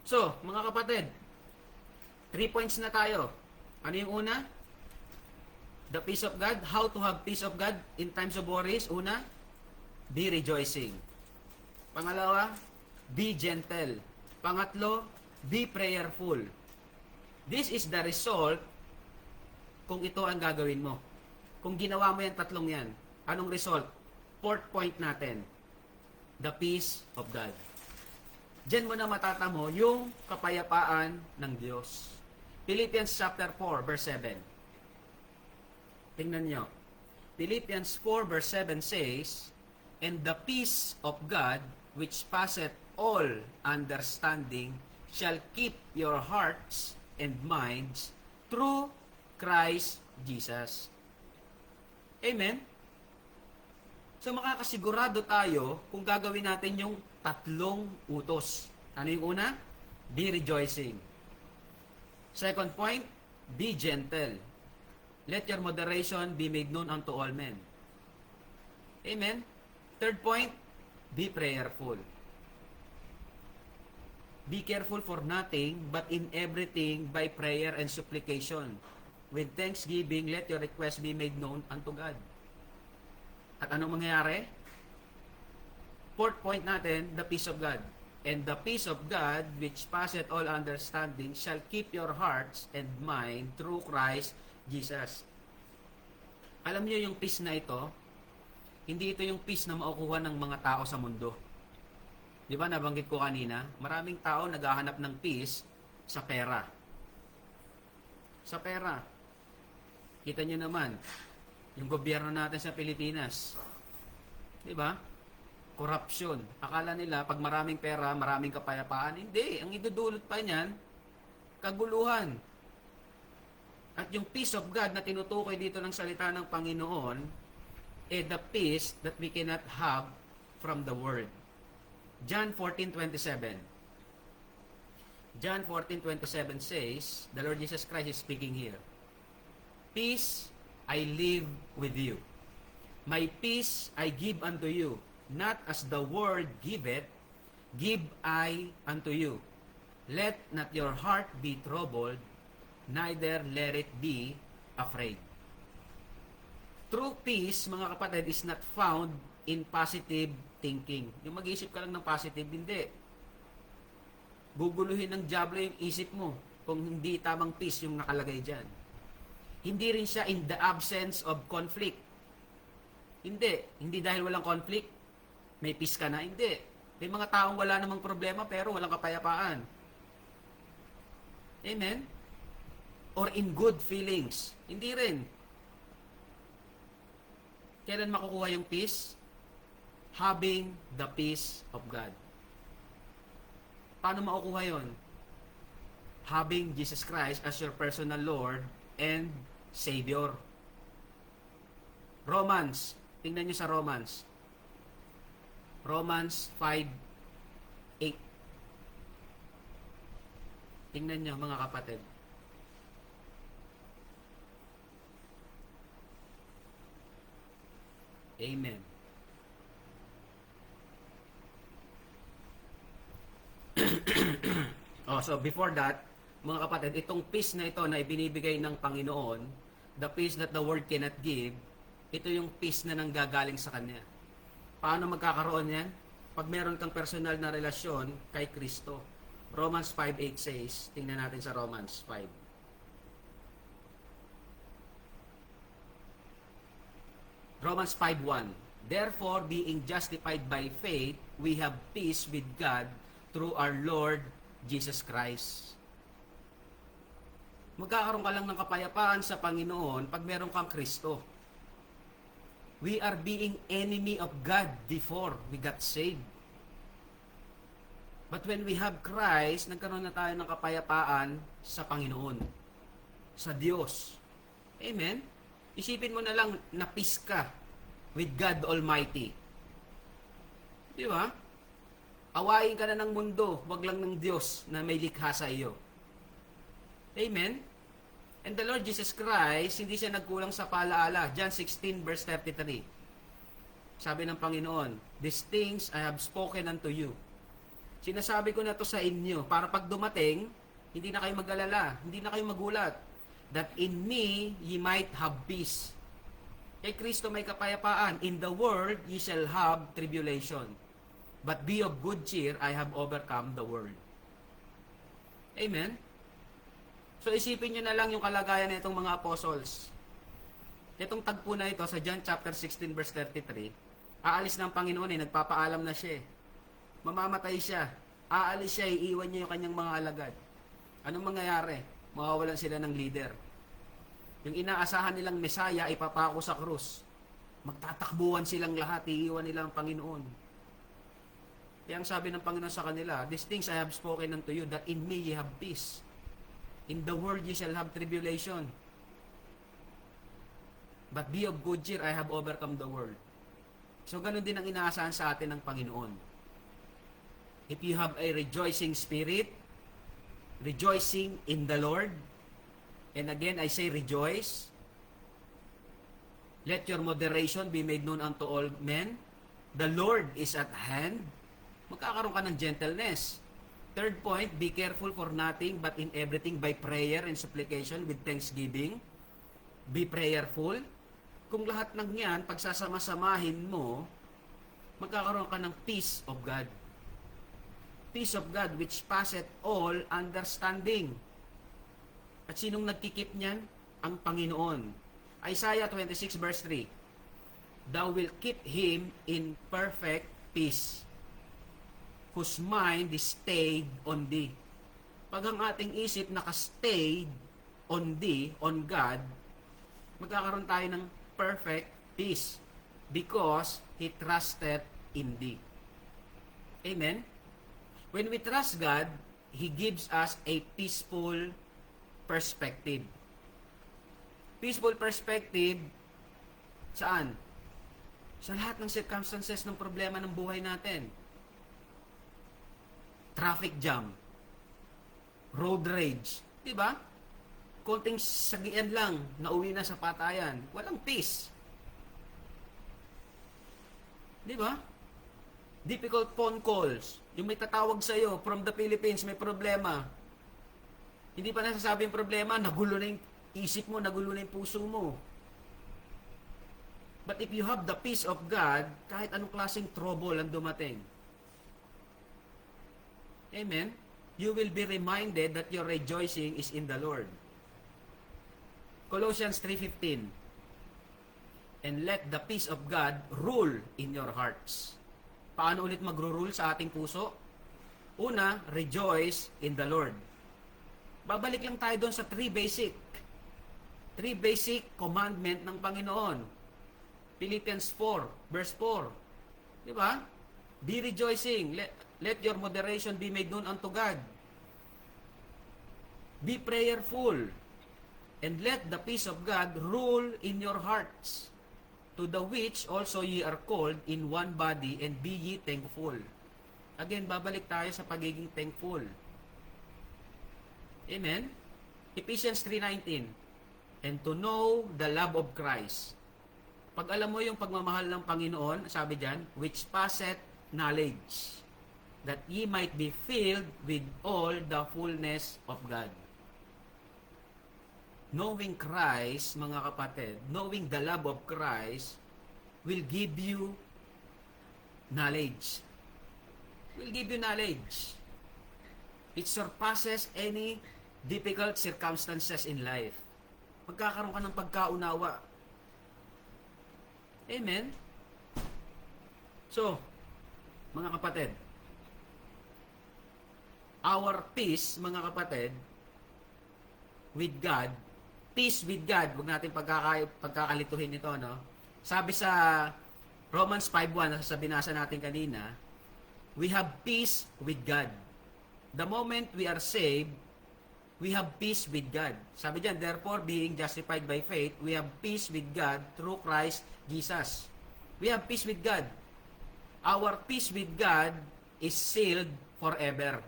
So, mga kapatid, 3 points na tayo. Ano yung una? The peace of God. How to have peace of God in times of worries. Una, be rejoicing. Pangalawa, be gentle. Pangatlo, be prayerful. This is the result kung ito ang gagawin mo. Kung ginawa mo yan, tatlong yan, anong result? Fourth point natin, the peace of God. Diyan mo na matatamo yung kapayapaan ng Diyos. Philippians chapter 4, verse 7. Tingnan nyo. Philippians 4, verse 7 says, "And the peace of God, which passeth all understanding, shall keep your hearts and minds through Christ Jesus." Amen? So makakasigurado tayo kung gagawin natin yung tatlong utos. Ano yung una? Be rejoicing. Second point, be gentle. Let your moderation be made known unto all men. Amen? Third point, be prayerful. Be careful for nothing, but in everything by prayer and supplication. With thanksgiving, let your request be made known unto God. At anong mangyayari? Fourth point natin, the peace of God. And the peace of God, which passeth all understanding, shall keep your hearts and mind through Christ Jesus. Alam niyo yung peace na ito, hindi ito yung peace na makukuha ng mga tao sa mundo. Di ba, nabanggit ko kanina, maraming tao naghahanap ng peace sa pera. Sa pera. Kita niyo naman, yung gobyerno natin sa Pilipinas. Di ba? Corruption. Akala nila, pag maraming pera, maraming kapayapaan. Hindi. Ang idudulot pa niyan, kaguluhan. At yung peace of God na tinutukoy dito ng salita ng Panginoon, the peace that we cannot have from the Word. John 14:27. John 14:27 says, the Lord Jesus Christ is speaking here. Peace I leave with you. My peace I give unto you. Not as the world giveth, give I unto you. Let not your heart be troubled, neither let it be afraid. True peace, mga kapatid, is not found in positive thinking. Yung mag-isip ka lang ng positive, hindi. Guguluhin ng diablo yung isip mo kung hindi tamang peace yung nakalagay dyan. Hindi rin siya in the absence of conflict. Hindi. Hindi dahil walang conflict, may peace ka na. Hindi. May mga taong wala namang problema pero walang kapayapaan. Amen? Or in good feelings. Hindi rin. Kailan makukuha yung peace? Having the peace of God. Paano makukuha yon? Having Jesus Christ as your personal Lord and Savior. Romans. Tingnan nyo sa Romans. Romans 5:8. Tingnan nyo mga kapatid. Amen. So before that, mga kapatid, itong peace na ito na ibinibigay ng Panginoon, the peace that the world cannot give, ito yung peace na nanggagaling sa Kanya. Paano magkakaroon yan? Pag meron kang personal na relasyon kay Kristo. Romans 5:8 says, tingnan natin sa Romans 5. Romans 5:1. Therefore, being justified by faith, we have peace with God through our Lord Jesus Christ. Magkakaroon ka lang ng kapayapaan sa Panginoon pag meron kang Kristo. We are being enemy of God before we got saved. But when we have Christ, nagkaroon na tayo ng kapayapaan sa Panginoon, sa Diyos. Amen? Isipin mo na lang na peace ka with God Almighty. Di ba? Awayin ka na ng mundo, wag lang ng Diyos na may likha sa iyo. Amen? And the Lord Jesus Christ, hindi siya nagkulang sa paalaala. John 16 verse 33. Sabi ng Panginoon, "These things I have spoken unto you." Sinasabi ko na to sa inyo para pag dumating, hindi na kayo mag-alala, hindi na kayo magulat. That in me ye might have peace. Kay Kristo may kapayapaan. In the world ye shall have tribulation. But be of good cheer, I have overcome the world. Amen? So isipin nyo na lang yung kalagayan ng itong mga apostles. Itong tagpo na ito sa John chapter 16 verse 33, aalis ng Panginoon nagpapaalam na siya. Mamamatay siya. Aalis siya, iiwan niya yung kanyang mga alagad. Anong mangyayari? Mawawalan sila ng leader. Yung inaasahan nilang Mesaya ay papako sa krus. Magtatakbuhan silang lahat, iiwan nila ang Panginoon. Kaya ang sabi ng Panginoon sa kanila, "These things I have spoken unto you, that in me ye have peace. In the world ye shall have tribulation. But be of good cheer, I have overcome the world." So ganun din ang inaasahan sa atin ng Panginoon. If you have a rejoicing spirit, rejoicing in the Lord, and again I say rejoice, let your moderation be made known unto all men. The Lord is at hand. Magkakaroon ka ng gentleness. Third point, be careful for nothing but in everything by prayer and supplication with thanksgiving. Be prayerful. Kung lahat ng yan, pagsasama-samahin mo, magkakaroon ka ng peace of God. Peace of God which passeth all understanding. At sinong nagkikip niyan? Ang Panginoon. Isaiah 26 verse 3. Thou wilt keep him in perfect peace, whose mind is stayed on thee. Pag ang ating isip nakastayed on thee, on God, magkakaroon tayo ng perfect peace because he trusted in thee. Amen? When we trust God, he gives us a peaceful perspective. Peaceful perspective saan? Sa lahat ng circumstances ng problema ng buhay natin. Traffic jam, road rage, di ba? Konting sagian lang, nauwi na sa patayan. Walang peace. Di ba? Difficult phone calls. Yung may tatawag sa'yo from the Philippines, may problema. Hindi pa nasasabi yung problema, nagulo na yung isip mo, nagulo na yung puso mo. But if you have the peace of God, kahit anong klaseng trouble ang dumating, amen, you will be reminded that your rejoicing is in the Lord. Colossians 3:15. And let the peace of God rule in your hearts. Paano ulit magro-rule sa ating puso? Una, rejoice in the Lord. Babalik lang tayo doon sa three basic commandment ng Panginoon. Philippians 4, verse 4. Di ba? Be rejoicing. Let your moderation be made known unto God. Be prayerful. And let the peace of God rule in your hearts, to the which also ye are called in one body, and be ye thankful. Again, babalik tayo sa pagiging thankful. Amen? Ephesians 3:19. And to know the love of Christ. Pag alam mo yung pagmamahal ng Panginoon, sabi diyan, which passeth knowledge, that ye might be filled with all the fullness of God. Knowing Christ, mga kapatid, knowing the love of Christ will give you knowledge. Will give you knowledge. It surpasses any difficult circumstances in life. Magkakaroon ka ng pagkaunawa. Amen? So, mga kapatid, our peace, mga kapatid, with God, peace with God, huwag natin pagkakalituhin ito, no? Sabi sa Romans 5:1, sa binasa natin kanina, we have peace with God. The moment we are saved, We have peace with God. Sabi diyan, therefore, being justified by faith, we have peace with God through Christ Jesus. We have peace with God. Our peace with God is sealed forever.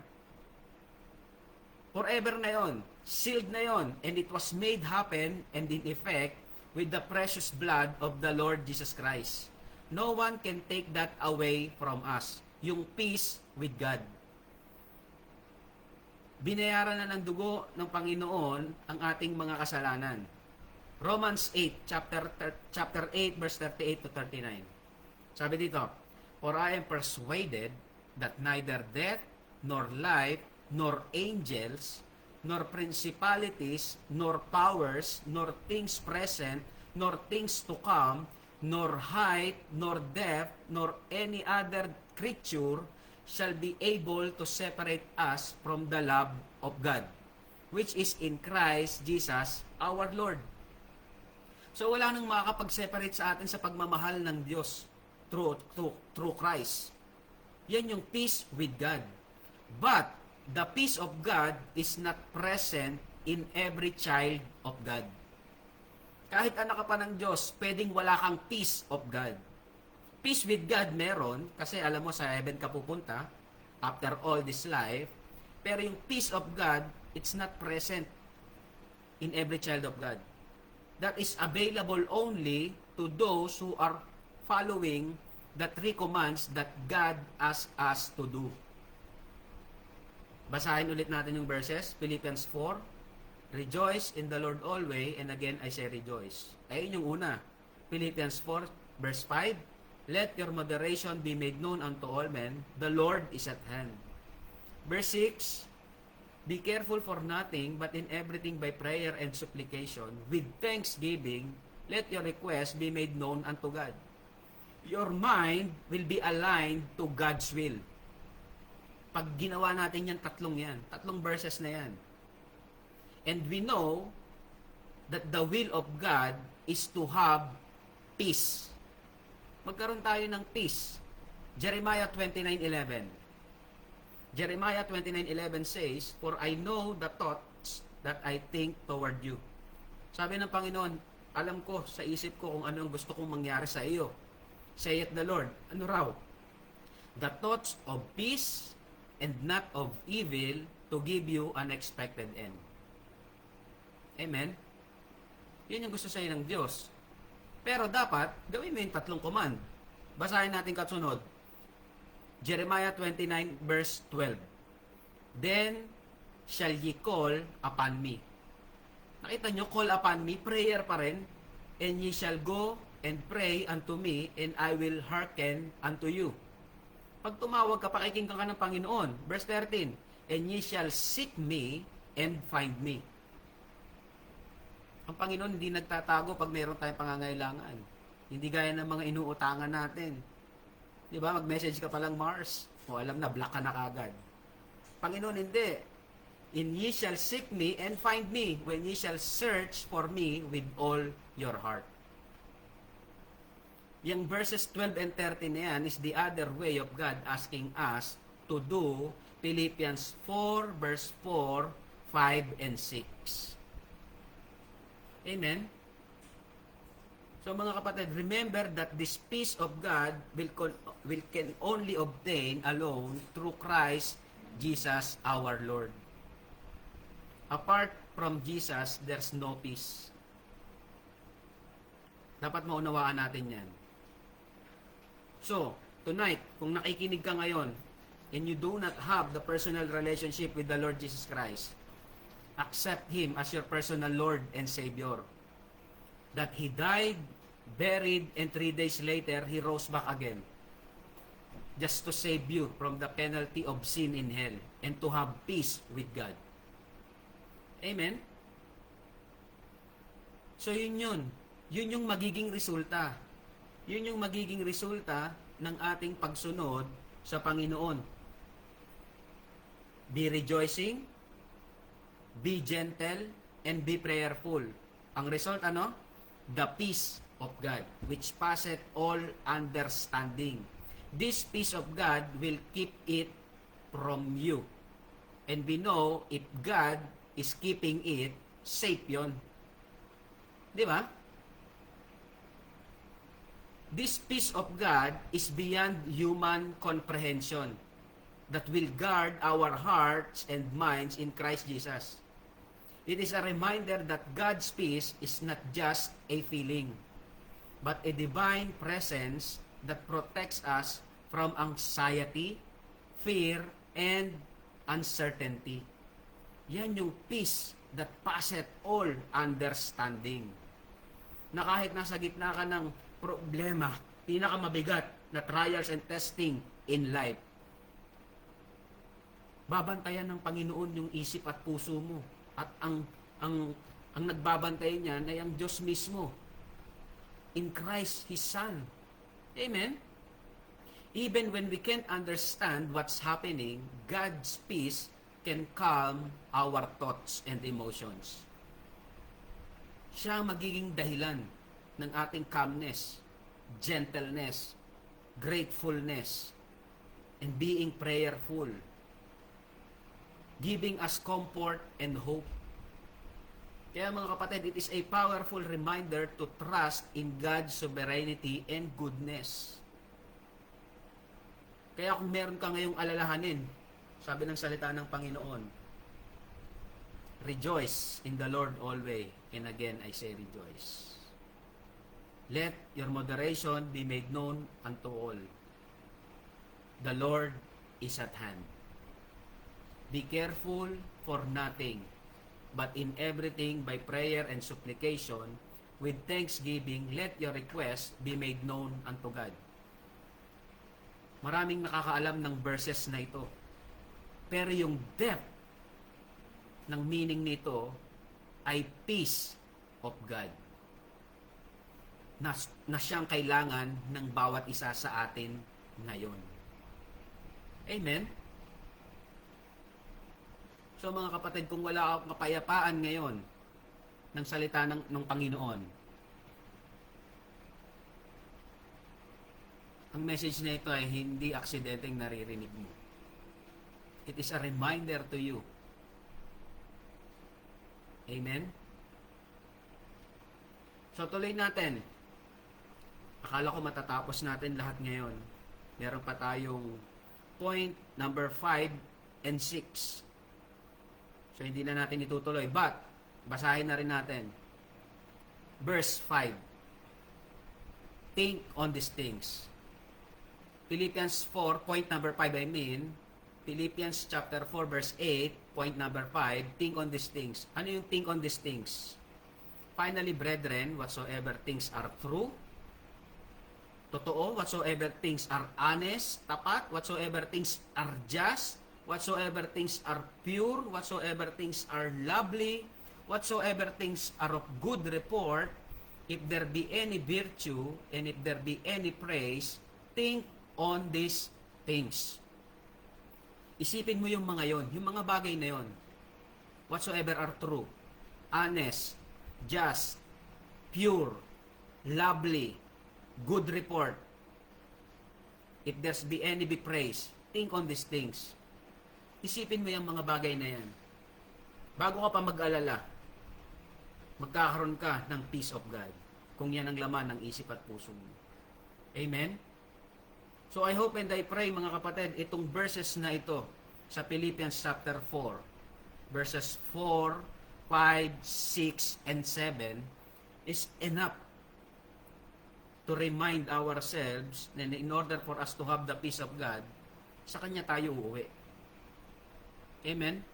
Forever na yon, sealed na yon, and it was made happen and in effect with the precious blood of the Lord Jesus Christ. No one can take that away from us. Yung peace with God. Binayaran na ng dugo ng Panginoon ang ating mga kasalanan. Romans 8, chapter 8, verse 38 to 39. Sabi dito, for I am persuaded that neither death, nor life, nor angels, nor principalities, nor powers, nor things present, nor things to come, nor height, nor depth, nor any other creature shall be able to separate us from the love of God, which is in Christ Jesus our Lord. So wala nang makakapag-separate sa atin sa pagmamahal ng Diyos through Christ. Yan yung peace with God. But the peace of God is not present in every child of God. Kahit anak ka pa ng Diyos, pwedeng wala kang peace of God. Peace with God meron, kasi alam mo sa heaven ka pupunta after all this life, pero yung peace of God, it's not present in every child of God. That is available only to those who are following the 3 commands that God asks us to do. Basahin ulit natin yung verses. Philippians 4, rejoice in the Lord always, and again I say rejoice. Ayun yung una. Philippians 4, verse 5, let your moderation be made known unto all men, the Lord is at hand. Verse 6, be careful for nothing, but in everything by prayer and supplication, with thanksgiving, let your requests be made known unto God. Your mind will be aligned to God's will. Pag ginawa natin yan, tatlong verses na yan. And we know that the will of God is to have peace. Magkaroon tayo ng peace. Jeremiah 29:11. Jeremiah 29:11 says, for I know the thoughts that I think toward you. Sabi ng Panginoon, alam ko sa isip ko kung ano ang gusto kong mangyari sa iyo. Saith the Lord. Ano raw? The thoughts of peace and not of evil to give you an expected end. Amen? Yun yung gusto sa'yo ng Diyos. Pero dapat, gawin mo yung 3 command. Basahin natin kasunod. Jeremiah 29 verse 12. Then shall ye call upon me. Nakita nyo, call upon me, prayer pa rin. And ye shall go and pray unto me, and I will hearken unto you. Pag tumawag ka, pakikinggan ka ng Panginoon. Verse 13, and ye shall seek me and find me. Ang Panginoon hindi nagtatago pag mayroon tayong pangangailangan. Hindi gaya ng mga inuutangan natin. Di ba? Mag-message ka palang Mars. O alam na, block ka na kagad. Panginoon hindi. And ye shall seek me and find me when ye shall search for me with all your heart. Yung verses 12 and 13 na yan is the other way of God asking us to do Philippians 4 verse 4, 5, and 6. Amen? So mga kapatid, remember that this peace of God can only obtain alone through Christ Jesus our Lord. Apart from Jesus, there's no peace. Dapat maunawaan natin yan. So, tonight, kung nakikinig ka ngayon and you do not have the personal relationship with the Lord Jesus Christ, accept Him as your personal Lord and Savior. That He died, buried, and 3 days later, He rose back again. Just to save you from the penalty of sin in hell and to have peace with God. Amen? So yun yun. Yun yung magiging resulta. Yun yung magiging resulta ng ating pagsunod sa Panginoon. Be rejoicing, be gentle, and be prayerful. Ang result ano? The peace of God, which passeth all understanding. This peace of God will keep it from you. And we know if God is keeping it safe yon. Di ba? This peace of God is beyond human comprehension that will guard our hearts and minds in Christ Jesus. It is a reminder that God's peace is not just a feeling, but a divine presence that protects us from anxiety, fear, and uncertainty. Yan yung peace that passeth all understanding. Na kahit nasa gitna ka ng problema, pinakamabigat na trials and testing in life, babantayan ng Panginoon yung isip at puso mo. At ang nagbabantay niyan ay ang Diyos mismo. In Christ, His Son. Amen? Even when we can't understand what's happening, God's peace can calm our thoughts and emotions. Siya ang magiging dahilan ng ating calmness, gentleness, gratefulness, and being prayerful, giving us comfort and hope. Kaya mga kapatid, it is a powerful reminder to trust in God's sovereignty and goodness. Kaya kung meron ka ngayong alalahanin, sabi ng salita ng Panginoon, rejoice in the Lord always, and again I say rejoice. Let your moderation be made known unto all. The Lord is at hand. Be careful for nothing, but in everything by prayer and supplication, with thanksgiving, let your request be made known unto God. Maraming nakakaalam ng verses na ito. Pero yung depth ng meaning nito ay peace of God. Na siyang kailangan ng bawat isa sa atin ngayon. Amen? So mga kapatid, kung wala akong kapayapaan ngayon ng salita ng Panginoon, ang message na ito ay hindi aksidenteng naririnig mo. It is a reminder to you. Amen? So tuloy natin. Akala ko matatapos natin lahat ngayon. Meron pa tayong point number 5 and 6. So, hindi na natin itutuloy. But, basahin na rin natin. Verse 5. Think on these things. Philippians 4, point number 5 I mean. Philippians chapter 4, verse 8, point number 5. Think on these things. Ano yung think on these things? Finally, brethren, whatsoever things are true, totoo, whatsoever things are honest, tapat, whatsoever things are just, whatsoever things are pure, whatsoever things are lovely, whatsoever things are of good report, if there be any virtue, and if there be any praise, think on these things. Isipin mo yung mga yon, yung mga bagay na yon. Whatsoever are true, honest, just, pure, lovely, good report, if there's be any be praise, think on these things. Isipin mo yung mga bagay na yan. Bago ka pa mag-alala, magkakaroon ka ng peace of God kung yan ang laman ng isip at puso mo. Amen? So I hope and I pray mga kapatid, itong verses na ito sa Philippians chapter 4, verses 4, 5, 6, and 7 is enough to remind ourselves na in order for us to have the peace of God, sa Kanya tayo uuwi. Amen?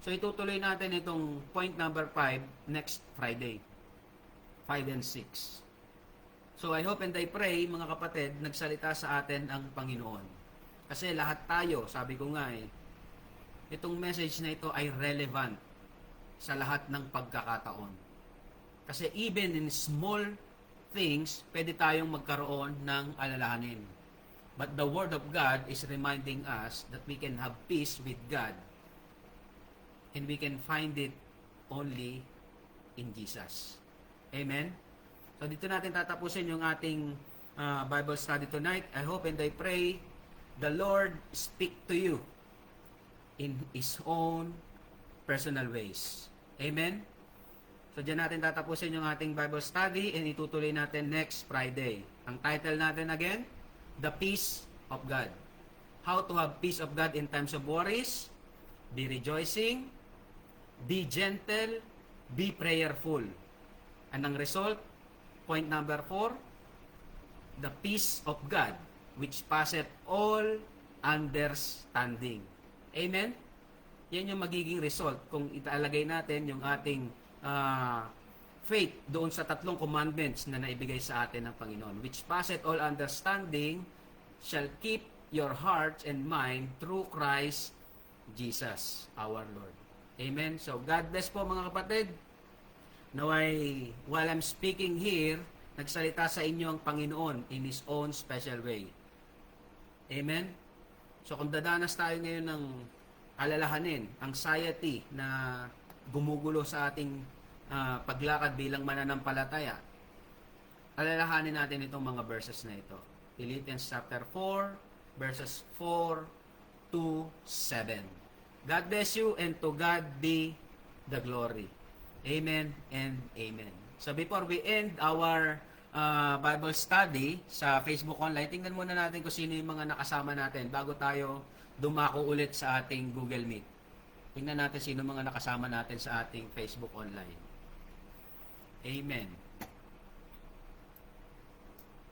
So itutuloy natin itong point number 5 next Friday. 5 and 6. So I hope and I pray, mga kapatid, nagsalita sa atin ang Panginoon. Kasi lahat tayo, sabi ko nga itong message na ito ay relevant sa lahat ng pagkakataon. Kasi even in small things, pwede tayong magkaroon ng alalahanin. But the Word of God is reminding us that we can have peace with God. And we can find it only in Jesus. Amen? So dito natin tatapusin yung ating Bible study tonight. I hope and I pray the Lord speak to you in His own personal ways. Amen? So, dyan natin tatapusin yung ating Bible study and itutuloy natin next Friday. Ang title natin again, The Peace of God. How to have peace of God in times of worries, be rejoicing, be gentle, be prayerful. And ang result, point number 4, the peace of God, which passeth all understanding. Amen? Yan yung magiging result kung italagay natin yung ating faith doon sa 3 commandments na naibigay sa atin ng Panginoon. Which passeth all understanding shall keep your hearts and mind through Christ Jesus, our Lord. Amen? So, God bless po mga kapatid. Naway, while I'm speaking here, nagsalita sa inyo ang Panginoon in His own special way. Amen? So, kung dadanas tayo ngayon ng alalahanin, anxiety na gumugulo sa ating paglakad bilang mananampalataya, alalahanin natin itong mga verses na ito. Philippians chapter 4, verses 4 to 7. God bless you and to God be the glory. Amen and amen. So before we end our Bible study sa Facebook Online, tingnan muna natin kung sino yung mga nakasama natin bago tayo dumako ulit sa ating Google Meet. Tingnan natin sino mga nakasama natin sa ating Facebook Online. Amen.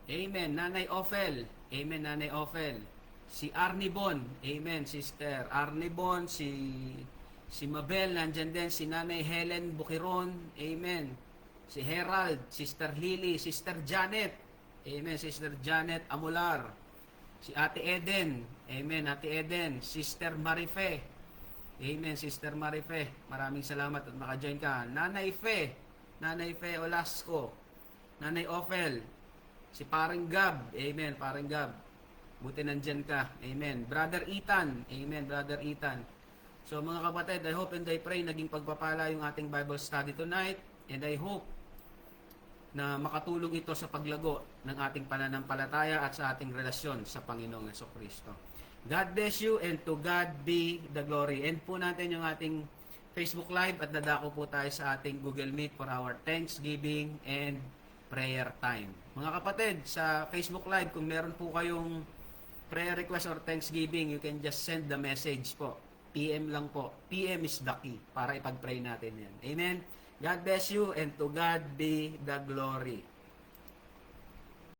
Amen. Nanay Ophel. Amen, Nanay Ophel. Si Arnie Bon. Amen, Sister Arnie Bon. Si Mabel, nandyan din. Si Nanay Helen Bukiron. Amen. Si Herald. Sister Lily. Sister Janet. Amen, Sister Janet Amular. Si Ate Eden. Amen, Ate Eden. Sister Marife. Amen, Sister Marife. Maraming salamat at maka-join ka. Nanay Fe. Nanay Fe Olasco. Nanay Ophel. Si Paring Gab. Amen, Paring Gab. Buti nandyan ka. Amen. Brother Ethan. Amen, Brother Ethan. So mga kapatid, I hope and I pray naging pagpapala yung ating Bible study tonight. And I hope na makatulong ito sa paglago ng ating pananampalataya at sa ating relasyon sa Panginoong Jesucristo. God bless you and to God be the glory. End po natin yung ating Facebook Live at dadako po tayo sa ating Google Meet for our Thanksgiving and prayer time. Mga kapatid, sa Facebook Live, kung meron po kayong prayer request or Thanksgiving, you can just send the message po. PM lang po. PM is the key para ipag-pray natin yan. Amen? God bless you and to God be the glory.